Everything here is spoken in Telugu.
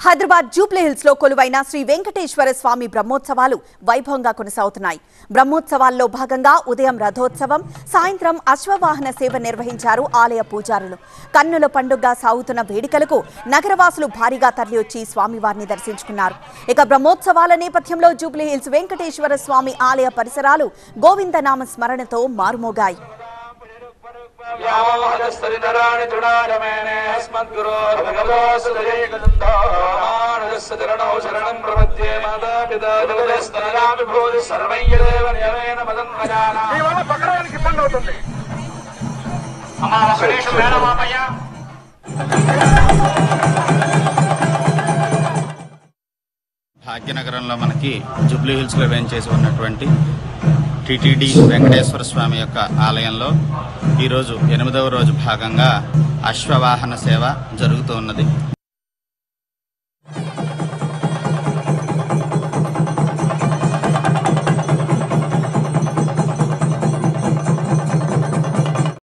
హైదరాబాద్ జూబ్లీ హిల్స్ లో కొలువైన శ్రీ వెంకటేశ్వర స్వామి బ్రహ్మోత్సవాలు వైభవంగా కొనసాగుతున్నాయి. బ్రహ్మోత్సవాల్లో భాగంగా ఉదయం రథోత్సవం, సాయంత్రం అశ్వవాహన సేవ నిర్వహించారు ఆలయ పూజారులు. కన్నుల పండుగగా సాగుతున్న వేడుకలకు నగరవాసులు భారీగా తరలివచ్చి స్వామివారిని దర్శించుకున్నారు. ఇక బ్రహ్మోత్సవాల నేపథ్యంలో జూబ్లీ హిల్స్ వెంకటేశ్వర స్వామి ఆలయ పరిసరాలు గోవిందనామ స్మరణతో మారుమోగాయి. భాగ్యనగరంలో మనకి జూబ్లీ హిల్స్ లో వేంచేసి ఉన్నటువంటి టిటిడి వెంకటేశ్వర స్వామి యొక్క ఆలయంలో ఈరోజు 8వ రోజు భాగంగా అశ్వవాహన సేవ జరుగుతూ ఉన్నది.